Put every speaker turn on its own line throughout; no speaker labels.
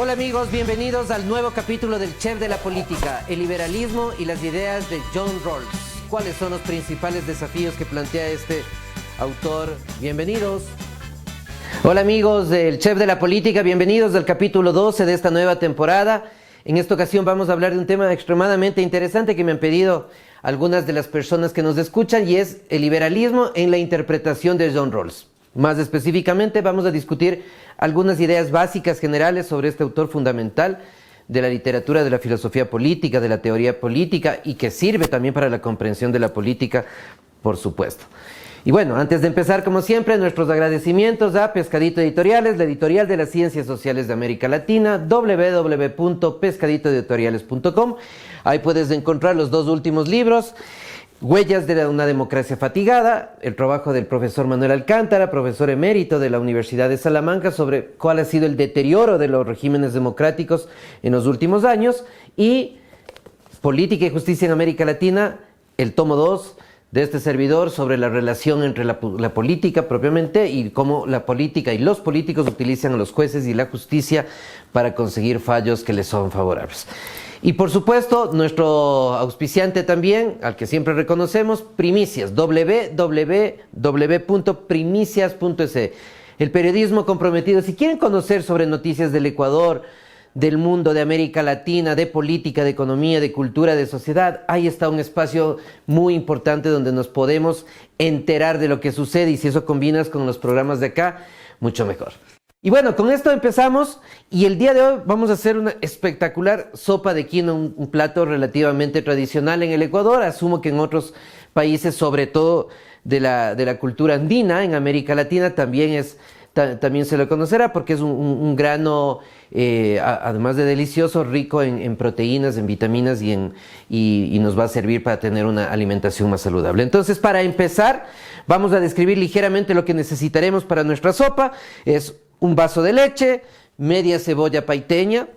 Hola amigos, bienvenidos al nuevo capítulo del Chef de la Política, el liberalismo y las ideas de John Rawls. ¿Cuáles son los principales desafíos que plantea este autor? Bienvenidos. Hola amigos del Chef de la Política, bienvenidos al capítulo 12 de esta nueva temporada. En esta ocasión vamos a hablar de un tema extremadamente interesante que me han pedido algunas de las personas que nos escuchan, y es el liberalismo en la interpretación de John Rawls. Más específicamente vamos a discutir algunas ideas básicas generales sobre este autor fundamental de la literatura, de la filosofía política, de la teoría política, y que sirve también para la comprensión de la política, por supuesto. Y bueno, antes de empezar, como siempre, nuestros agradecimientos a Pescadito Editoriales, la editorial de las ciencias sociales de América Latina, www.pescaditoeditoriales.com. Ahí puedes encontrar los dos últimos libros: Huellas de una democracia fatigada, el trabajo del profesor Manuel Alcántara, profesor emérito de la Universidad de Salamanca, sobre cuál ha sido el deterioro de los regímenes democráticos en los últimos años, y Política y Justicia en América Latina, el tomo 2 de este servidor, sobre la relación entre la política propiamente y cómo la política y los políticos utilizan a los jueces y la justicia para conseguir fallos que les son favorables. Y por supuesto, nuestro auspiciante también, al que siempre reconocemos, Primicias, www.primicias.es. El periodismo comprometido. Si quieren conocer sobre noticias del Ecuador, del mundo, de América Latina, de política, de economía, de cultura, de sociedad, ahí está un espacio muy importante donde nos podemos enterar de lo que sucede, y si eso combinas con los programas de acá, mucho mejor. Y bueno, con esto empezamos, y el día de hoy vamos a hacer una espectacular sopa de quinoa, un plato relativamente tradicional en el Ecuador. Asumo que en otros países, sobre todo de la cultura andina, en América Latina, también se lo conocerá, porque es un grano, además de delicioso, rico en proteínas, en vitaminas, y nos va a servir para tener una alimentación más saludable. Entonces, para empezar, vamos a describir ligeramente lo que necesitaremos para nuestra sopa. Es un vaso de leche, media cebolla paiteña,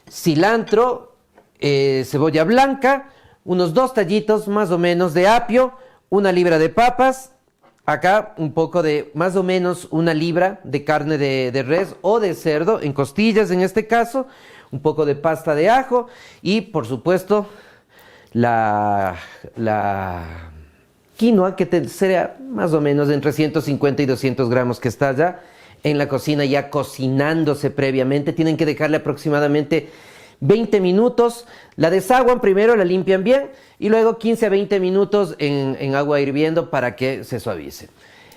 cilantro, cebolla blanca, unos 2 tallitos más o menos de apio, 1 libra de papas, acá un poco de, más o menos 1 libra de carne de res o de cerdo, en costillas en este caso, un poco de pasta de ajo, y por supuesto la quinoa, que será más o menos entre 150 y 200 gramos, que está ya en la cocina ya cocinándose previamente. Tienen que dejarle aproximadamente 20 minutos. La desaguan primero, la limpian bien, y luego 15 a 20 minutos en agua hirviendo para que se suavice.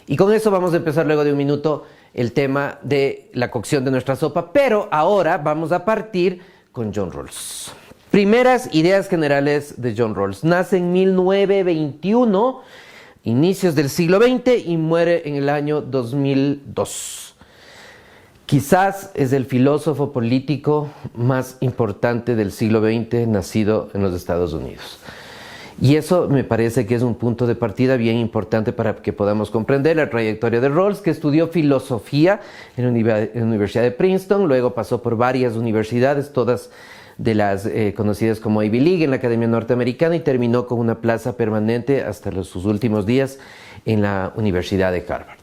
Y con eso vamos a empezar luego de un minuto el tema de la cocción de nuestra sopa. Pero ahora vamos a partir con John Rawls. Primeras ideas generales de John Rawls. Nace en 1921, inicios del siglo XX, y muere en el año 2002. Quizás es el filósofo político más importante del siglo XX nacido en los Estados Unidos. Y eso me parece que es un punto de partida bien importante para que podamos comprender la trayectoria de Rawls, que estudió filosofía en la Universidad de Princeton, luego pasó por varias universidades, todas de las conocidas como Ivy League, en la Academia Norteamericana, y terminó con una plaza permanente hasta sus últimos días en la Universidad de Harvard.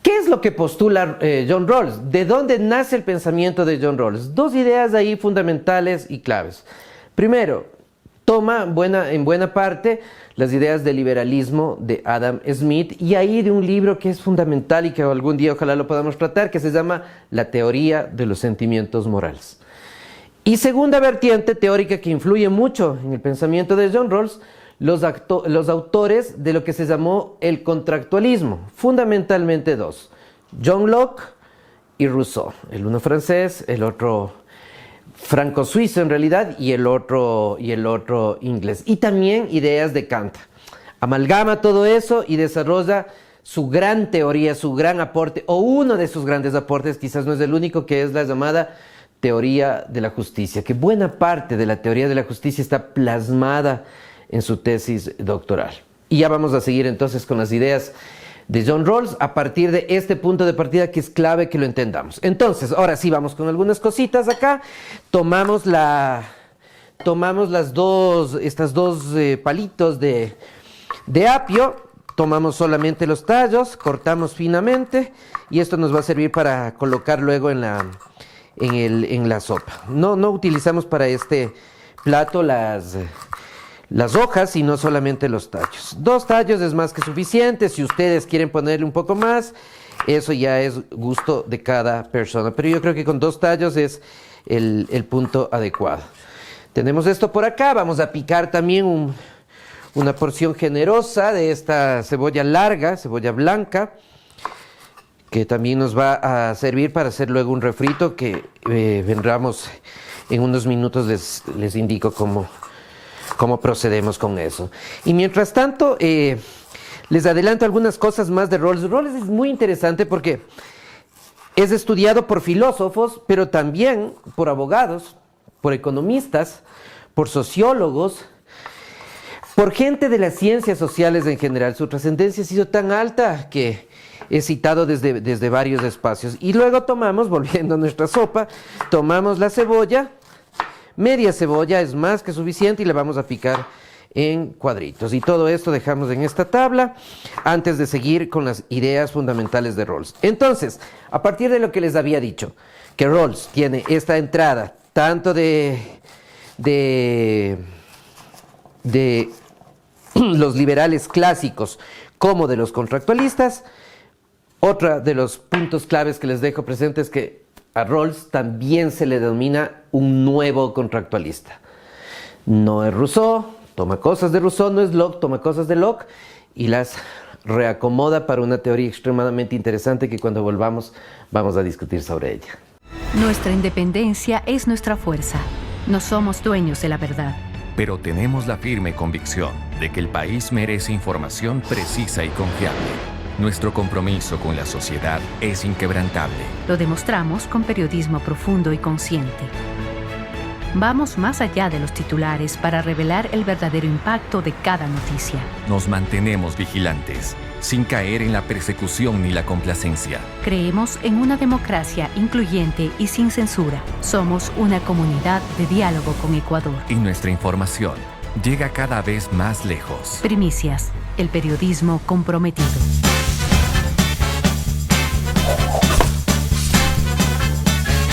¿Qué es lo que postula John Rawls? ¿De dónde nace el pensamiento de John Rawls? 2 ideas ahí fundamentales y claves. Primero, toma en buena parte las ideas del liberalismo de Adam Smith, y ahí de un libro que es fundamental y que algún día ojalá lo podamos tratar, que se llama La teoría de los sentimientos morales. Y segunda vertiente teórica que influye mucho en el pensamiento de John Rawls, los autores de lo que se llamó el contractualismo, fundamentalmente 2, John Locke y Rousseau, el uno francés, el otro franco-suizo en realidad, y el otro inglés, y también ideas de Kant. Amalgama todo eso y desarrolla su gran teoría, su gran aporte, o uno de sus grandes aportes, quizás no es el único, que es la llamada teoría de la justicia, que buena parte de la teoría de la justicia está plasmada en su tesis doctoral. Y ya vamos a seguir entonces con las ideas de John Rawls a partir de este punto de partida, que es clave que lo entendamos. Entonces, ahora sí vamos con algunas cositas acá. Tomamos estos dos palitos de apio, tomamos solamente los tallos, cortamos finamente, y esto nos va a servir para colocar luego en en la sopa. No utilizamos para este plato las hojas, sino solamente los tallos. 2 tallos es más que suficiente. Si ustedes quieren ponerle un poco más, eso ya es gusto de cada persona. Pero yo creo que con 2 tallos es el punto adecuado. Tenemos esto por acá. Vamos a picar también una porción generosa de esta cebolla larga, cebolla blanca, que también nos va a servir para hacer luego un refrito que vendremos en unos minutos, les indico cómo procedemos con eso. Y mientras tanto, les adelanto algunas cosas más de Rawls. Rawls es muy interesante porque es estudiado por filósofos, pero también por abogados, por economistas, por sociólogos, por gente de las ciencias sociales en general. Su trascendencia ha sido tan alta que he citado desde varios espacios. Y luego tomamos, volviendo a nuestra sopa, tomamos la cebolla, media cebolla es más que suficiente, y la vamos a picar en cuadritos. Y todo esto dejamos en esta tabla antes de seguir con las ideas fundamentales de Rawls. Entonces, a partir de lo que les había dicho, que Rawls tiene esta entrada tanto de los liberales clásicos como de los contractualistas, otra de los puntos claves que les dejo presente es que a Rawls también se le denomina un nuevo contractualista. No es Rousseau, toma cosas de Rousseau, no es Locke, toma cosas de Locke y las reacomoda para una teoría extremadamente interesante que cuando volvamos vamos a discutir sobre ella.
Nuestra independencia es nuestra fuerza. No somos dueños de la verdad.
Pero tenemos la firme convicción de que el país merece información precisa y confiable. Nuestro compromiso con la sociedad es inquebrantable.
Lo demostramos con periodismo profundo y consciente. Vamos más allá de los titulares para revelar el verdadero impacto de cada noticia.
Nos mantenemos vigilantes, sin caer en la persecución ni la complacencia.
Creemos en una democracia incluyente y sin censura. Somos una comunidad de diálogo con Ecuador.
Y nuestra información llega cada vez más lejos.
Primicias, el periodismo comprometido.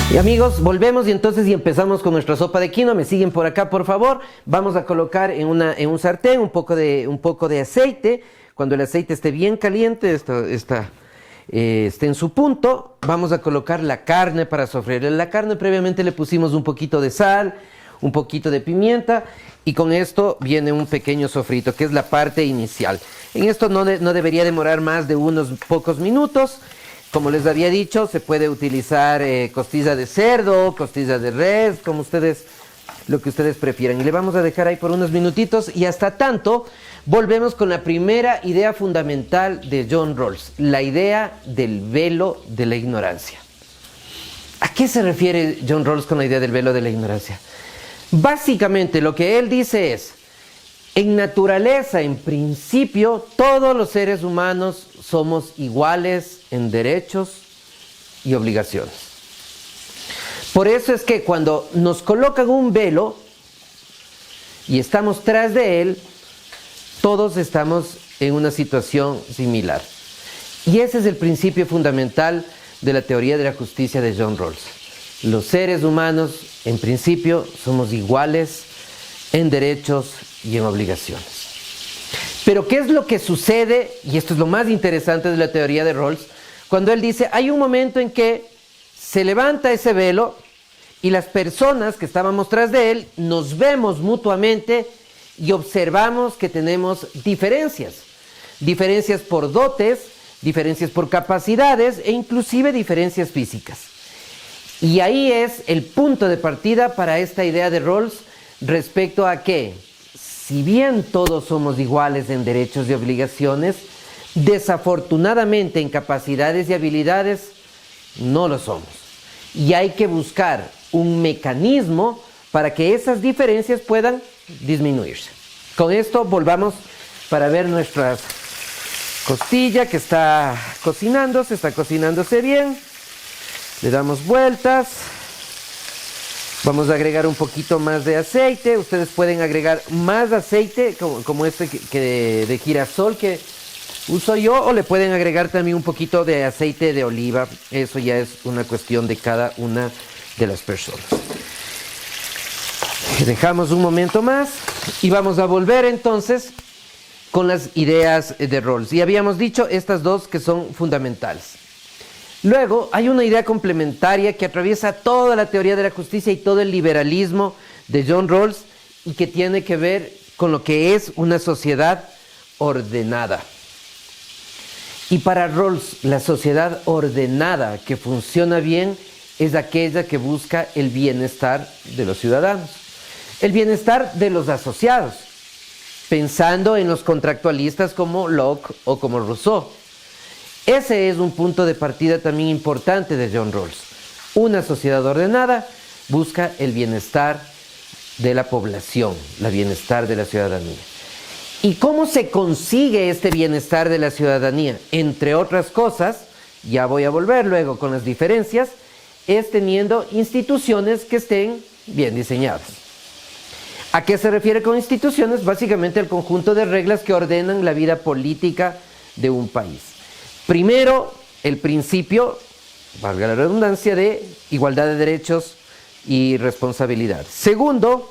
Y amigos, volvemos y empezamos con nuestra sopa de quinoa. Me siguen por acá, por favor. Vamos a colocar en un sartén un poco de aceite. Cuando el aceite esté bien caliente, esté en su punto, vamos a colocar la carne para sofreír. La carne previamente le pusimos un poquito de sal, un poquito de pimienta, y con esto viene un pequeño sofrito, que es la parte inicial. En esto no debería demorar más de unos pocos minutos. Como les había dicho, se puede utilizar costilla de cerdo, costilla de res, lo que ustedes prefieran. Y le vamos a dejar ahí por unos minutitos, y hasta tanto volvemos con la primera idea fundamental de John Rawls, la idea del velo de la ignorancia. ¿A qué se refiere John Rawls con la idea del velo de la ignorancia? Básicamente lo que él dice es: en naturaleza, en principio, todos los seres humanos somos iguales en derechos y obligaciones. Por eso es que cuando nos colocan un velo y estamos tras de él, todos estamos en una situación similar. Y ese es el principio fundamental de la teoría de la justicia de John Rawls. Los seres humanos, en principio, somos iguales en derechos y en obligaciones. Pero ¿qué es lo que sucede? Y esto es lo más interesante de la teoría de Rawls, cuando él dice, hay un momento en que se levanta ese velo y las personas que estábamos tras de él nos vemos mutuamente y observamos que tenemos diferencias. Diferencias por dotes, diferencias por capacidades e inclusive diferencias físicas. Y ahí es el punto de partida para esta idea de Rawls respecto a que, si bien todos somos iguales en derechos y obligaciones, desafortunadamente en capacidades y habilidades no lo somos. Y hay que buscar un mecanismo para que esas diferencias puedan disminuirse. Con esto volvamos para ver nuestra costilla que está cocinándose bien. Le damos vueltas. Vamos a agregar un poquito más de aceite. Ustedes pueden agregar más aceite, como este de girasol que uso yo, o le pueden agregar también un poquito de aceite de oliva. Eso ya es una cuestión de cada una de las personas. Dejamos un momento más y vamos a volver entonces con las ideas de Rawls. Y habíamos dicho estas dos que son fundamentales. Luego hay una idea complementaria que atraviesa toda la teoría de la justicia y todo el liberalismo de John Rawls y que tiene que ver con lo que es una sociedad ordenada. Y para Rawls, la sociedad ordenada que funciona bien es aquella que busca el bienestar de los ciudadanos, el bienestar de los asociados, pensando en los contractualistas como Locke o como Rousseau. Ese es un punto de partida también importante de John Rawls. Una sociedad ordenada busca el bienestar de la población, el bienestar de la ciudadanía. ¿Y cómo se consigue este bienestar de la ciudadanía? Entre otras cosas, ya voy a volver luego con las diferencias, es teniendo instituciones que estén bien diseñadas. ¿A qué se refiere con instituciones? Básicamente al conjunto de reglas que ordenan la vida política de un país. Primero, el principio, valga la redundancia, de igualdad de derechos y responsabilidad. Segundo,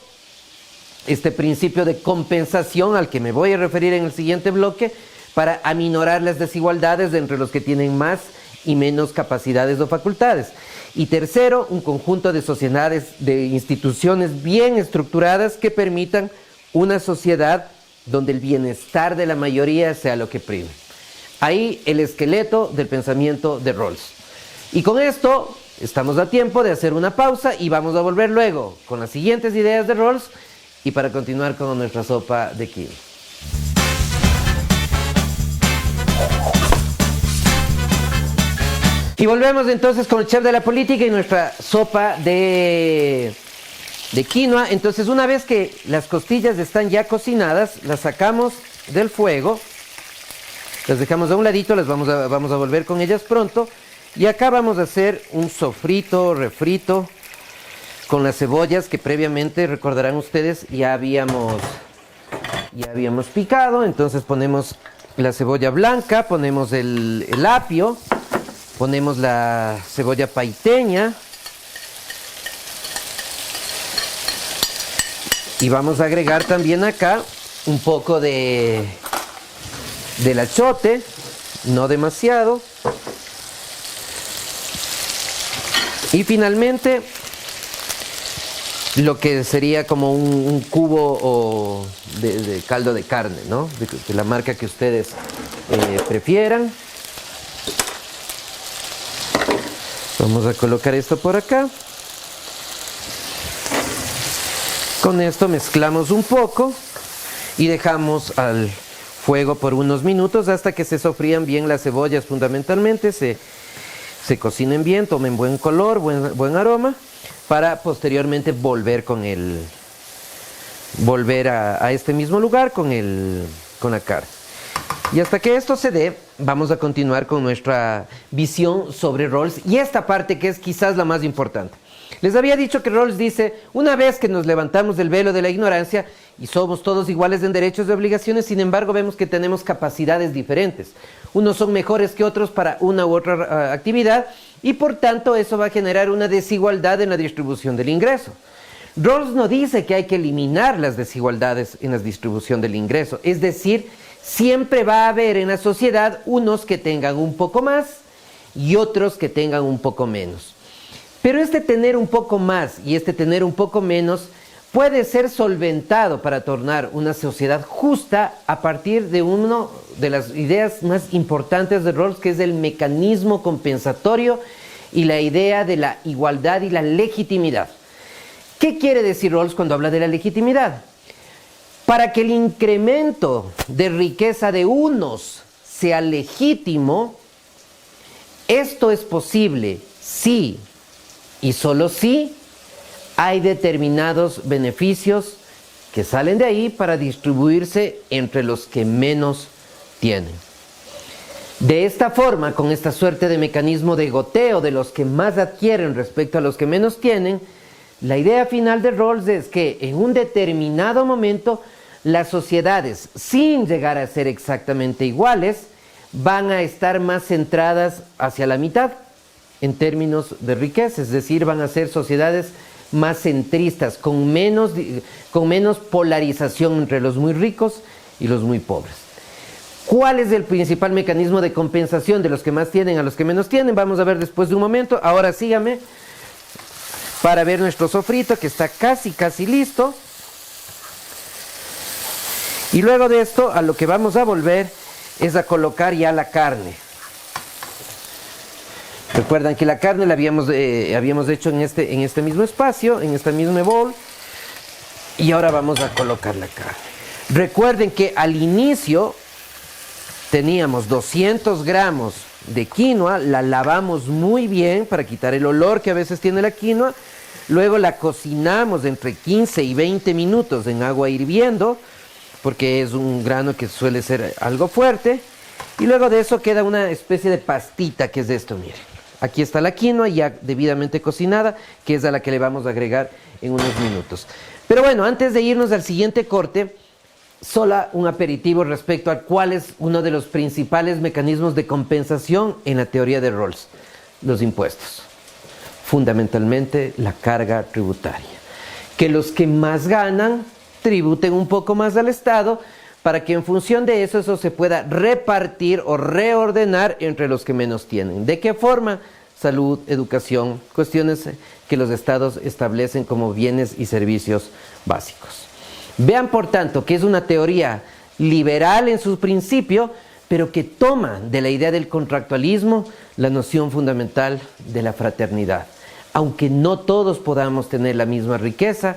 este principio de compensación al que me voy a referir en el siguiente bloque para aminorar las desigualdades entre los que tienen más y menos capacidades o facultades. Y tercero, un conjunto de sociedades, de instituciones bien estructuradas que permitan una sociedad donde el bienestar de la mayoría sea lo que prime. Ahí el esqueleto del pensamiento de Rawls. Y con esto estamos a tiempo de hacer una pausa y vamos a volver luego con las siguientes ideas de Rawls y para continuar con nuestra sopa de quinoa. Y volvemos entonces con el chef de la política y nuestra sopa de quinoa. Entonces, una vez que las costillas están ya cocinadas, las sacamos del fuego, las dejamos a un ladito, las vamos a volver con ellas pronto. Y acá vamos a hacer un sofrito, refrito, con las cebollas que previamente, recordarán ustedes, ya habíamos picado. Entonces ponemos la cebolla blanca, ponemos el apio, ponemos la cebolla paiteña y vamos a agregar también acá un poco del achiote, no demasiado. Y finalmente lo que sería como un cubo de caldo de carne, ¿no? De la marca que ustedes prefieran. Vamos a colocar esto por acá. Con esto mezclamos un poco y dejamos al fuego por unos minutos hasta que se sofrían bien las cebollas, fundamentalmente se cocinen bien, tomen buen color, buen aroma, para posteriormente volver a este mismo lugar con la carne. Y hasta que esto se dé, vamos a continuar con nuestra visión sobre Rawls y esta parte que es quizás la más importante. Les había dicho que Rawls dice, una vez que nos levantamos del velo de la ignorancia y somos todos iguales en derechos y obligaciones, sin embargo vemos que tenemos capacidades diferentes. Unos son mejores que otros para una u otra actividad y por tanto eso va a generar una desigualdad en la distribución del ingreso. Rawls no dice que hay que eliminar las desigualdades en la distribución del ingreso, es decir, siempre va a haber en la sociedad unos que tengan un poco más y otros que tengan un poco menos. Pero este tener un poco más y este tener un poco menos puede ser solventado para tornar una sociedad justa a partir de una de las ideas más importantes de Rawls, que es el mecanismo compensatorio y la idea de la igualdad y la legitimidad. ¿Qué quiere decir Rawls cuando habla de la legitimidad? Para que el incremento de riqueza de unos sea legítimo, esto es posible si y solo si hay determinados beneficios que salen de ahí para distribuirse entre los que menos tienen. De esta forma, con esta suerte de mecanismo de goteo de los que más adquieren respecto a los que menos tienen, la idea final de Rawls es que en un determinado momento las sociedades, sin llegar a ser exactamente iguales, van a estar más centradas hacia la mitad, en términos de riqueza, es decir, van a ser sociedades más centristas, con menos polarización entre los muy ricos y los muy pobres. ¿Cuál es el principal mecanismo de compensación de los que más tienen a los que menos tienen? Vamos a ver después de un momento. Ahora sígame para ver nuestro sofrito, que está casi listo. Y luego de esto, a lo que vamos a volver es a colocar ya la carne. Recuerdan que la carne la habíamos hecho en este mismo espacio, en este mismo bowl. Y ahora vamos a colocar la carne. Recuerden que al inicio teníamos 200 gramos de quinoa, la lavamos muy bien para quitar el olor que a veces tiene la quinoa. Luego la cocinamos entre 15 y 20 minutos en agua hirviendo, porque es un grano que suele ser algo fuerte. Y luego de eso queda una especie de pastita, que es esto, miren. Aquí está la quinoa ya debidamente cocinada, que es a la que le vamos a agregar en unos minutos. Pero bueno, antes de irnos al siguiente corte, solo un aperitivo respecto a cuál es uno de los principales mecanismos de compensación en la teoría de Rawls: los impuestos. Fundamentalmente la carga tributaria. Que los que más ganan tributen un poco más al Estado, para que en función de eso se pueda repartir o reordenar entre los que menos tienen. ¿De qué forma? Salud, educación, cuestiones que los estados establecen como bienes y servicios básicos. Vean, por tanto, que es una teoría liberal en su principio, pero que toma de la idea del contractualismo la noción fundamental de la fraternidad. Aunque no todos podamos tener la misma riqueza,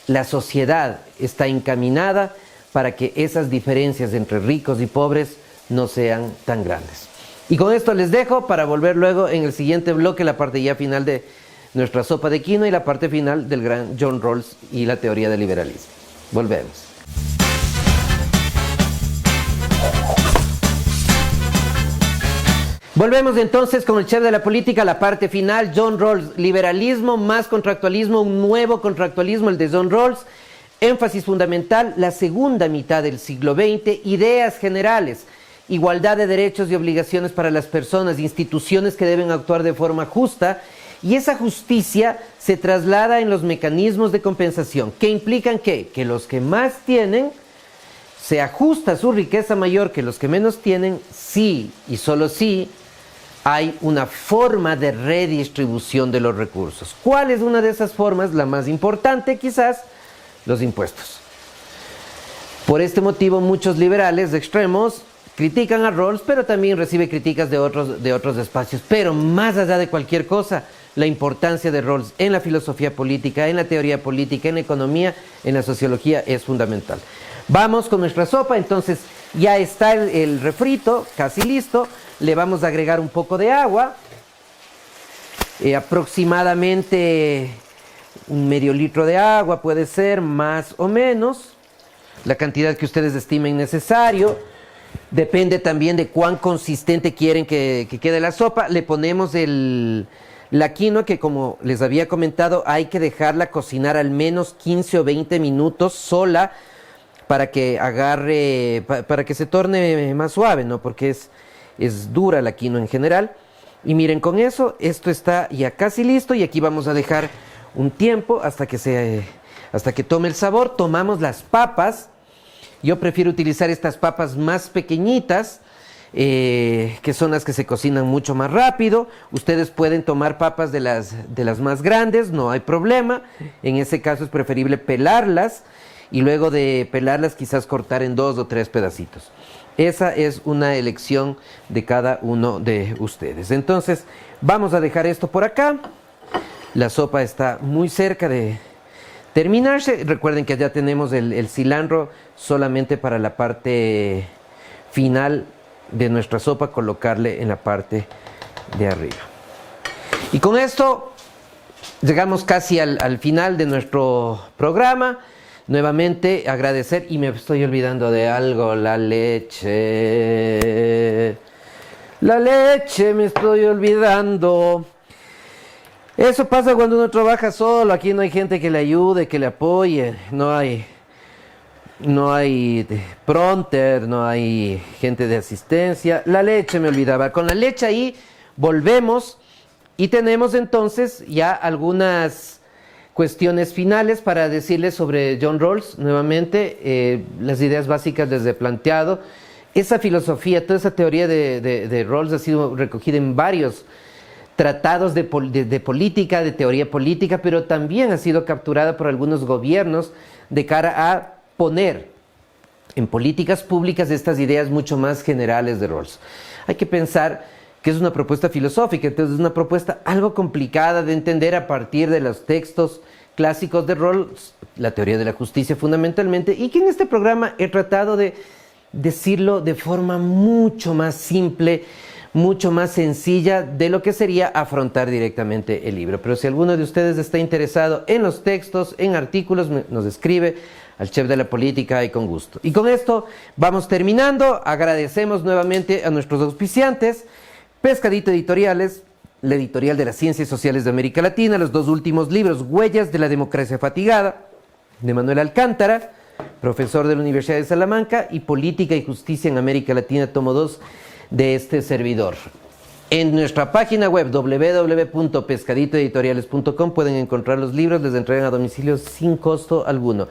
la sociedad está encaminada para que esas diferencias entre ricos y pobres no sean tan grandes. Y con esto les dejo para volver luego en el siguiente bloque, la parte ya final de nuestra sopa de quinoa y la parte final del gran John Rawls y la teoría del liberalismo. Volvemos. Volvemos entonces con el chef de la política, la parte final, John Rawls: liberalismo más contractualismo, un nuevo contractualismo, el de John Rawls. Énfasis fundamental: la segunda mitad del siglo XX, ideas generales, igualdad de derechos y obligaciones para las personas, instituciones que deben actuar de forma justa, y esa justicia se traslada en los mecanismos de compensación, que implican que los que más tienen, se ajusta su riqueza mayor que los que menos tienen, sí y solo sí hay una forma de redistribución de los recursos. ¿Cuál es una de esas formas? La más importante quizás: los impuestos. Por este motivo muchos liberales extremos critican a Rawls, pero también recibe críticas de otros espacios. Pero más allá de cualquier cosa, la importancia de Rawls en la filosofía política, en la teoría política, en la economía, en la sociología es fundamental. Vamos con nuestra sopa. Entonces ya está el refrito casi listo. Le vamos a agregar un poco de agua, aproximadamente un medio litro de agua, puede ser más o menos, la cantidad que ustedes estimen necesario. Depende también de cuán consistente quieren que quede la sopa. Le ponemos la quinoa, que como les había comentado, hay que dejarla cocinar al menos 15 o 20 minutos sola, para que para que se torne más suave, ¿no? Porque es dura la quinoa en general. Y miren, con eso, esto está ya casi listo, y aquí vamos a dejar un tiempo hasta que tome el sabor. Tomamos las papas. Yo prefiero utilizar estas papas más pequeñitas, que son las que se cocinan mucho más rápido. Ustedes pueden tomar papas de las más grandes, no hay problema. En ese caso es preferible pelarlas, y luego de pelarlas quizás cortar en 2 o 3 pedacitos. Esa es una elección de cada uno de ustedes. Entonces vamos a dejar esto por acá. La sopa está muy cerca de terminarse. Recuerden que ya tenemos el cilantro solamente para la parte final de nuestra sopa, colocarle en la parte de arriba. Y con esto llegamos casi al final de nuestro programa. Nuevamente agradecer, y me estoy olvidando de algo: la leche. La leche, me estoy olvidando. Eso pasa cuando uno trabaja solo. Aquí no hay gente que le ayude, que le apoye. No hay pronter, no hay gente de asistencia. La leche me olvidaba. Con la leche ahí volvemos Y tenemos entonces ya algunas cuestiones finales para decirles sobre John Rawls. Nuevamente, las ideas básicas les he planteado. Esa filosofía, toda esa teoría de Rawls ha sido recogida en varios tratados de política, de teoría política, pero también ha sido capturada por algunos gobiernos de cara a poner en políticas públicas estas ideas mucho más generales de Rawls. Hay que pensar que es una propuesta filosófica, entonces es una propuesta algo complicada de entender a partir de los textos clásicos de Rawls, la teoría de la justicia fundamentalmente, y que en este programa he tratado de decirlo de forma mucho más simple, mucho más sencilla de lo que sería afrontar directamente el libro. Pero si alguno de ustedes está interesado en los textos, en artículos, nos escribe al Chef de la Política y con gusto. Y con esto vamos terminando. Agradecemos nuevamente a nuestros auspiciantes, Pescadito Editoriales, la editorial de las Ciencias Sociales de América Latina, los dos últimos libros, Huellas de la Democracia Fatigada, de Manuel Alcántara, profesor de la Universidad de Salamanca, y Política y Justicia en América Latina, tomo 2 de este servidor. En nuestra página web www.pescaditoeditoriales.com pueden encontrar los libros, les entregan a domicilio sin costo alguno.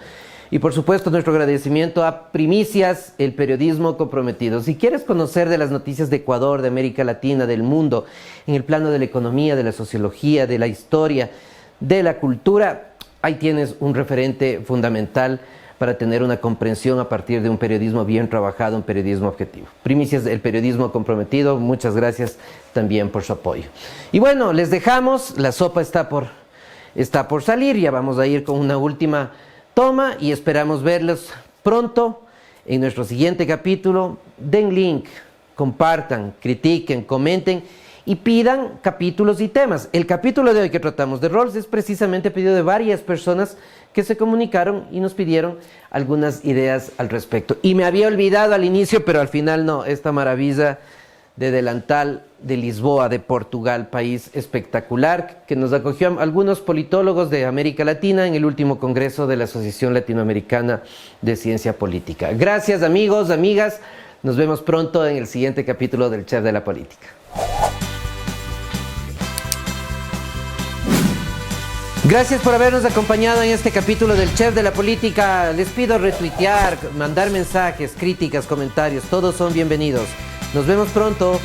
Y por supuesto nuestro agradecimiento a Primicias, el periodismo comprometido. Si quieres conocer de las noticias de Ecuador, de América Latina, del mundo, en el plano de la economía, de la sociología, de la historia, de la cultura, ahí tienes un referente fundamental para tener una comprensión a partir de un periodismo bien trabajado, un periodismo objetivo. Primicias, el periodismo comprometido, muchas gracias también por su apoyo. Y bueno, les dejamos, la sopa está por salir, ya vamos a ir con una última toma y esperamos verlos pronto en nuestro siguiente capítulo. Den link, compartan, critiquen, comenten y pidan capítulos y temas. El capítulo de hoy que tratamos de Rawls es precisamente pedido de varias personas que se comunicaron y nos pidieron algunas ideas al respecto. Y me había olvidado al inicio, pero al final no, esta maravilla de delantal de Lisboa, de Portugal, país espectacular, que nos acogió a algunos politólogos de América Latina en el último congreso de la Asociación Latinoamericana de Ciencia Política. Gracias amigos, amigas, nos vemos pronto en el siguiente capítulo del Chef de la Política. Gracias por habernos acompañado en este capítulo del Chef de la Política. Les pido retuitear, mandar mensajes, críticas, comentarios, todos son bienvenidos. Nos vemos pronto.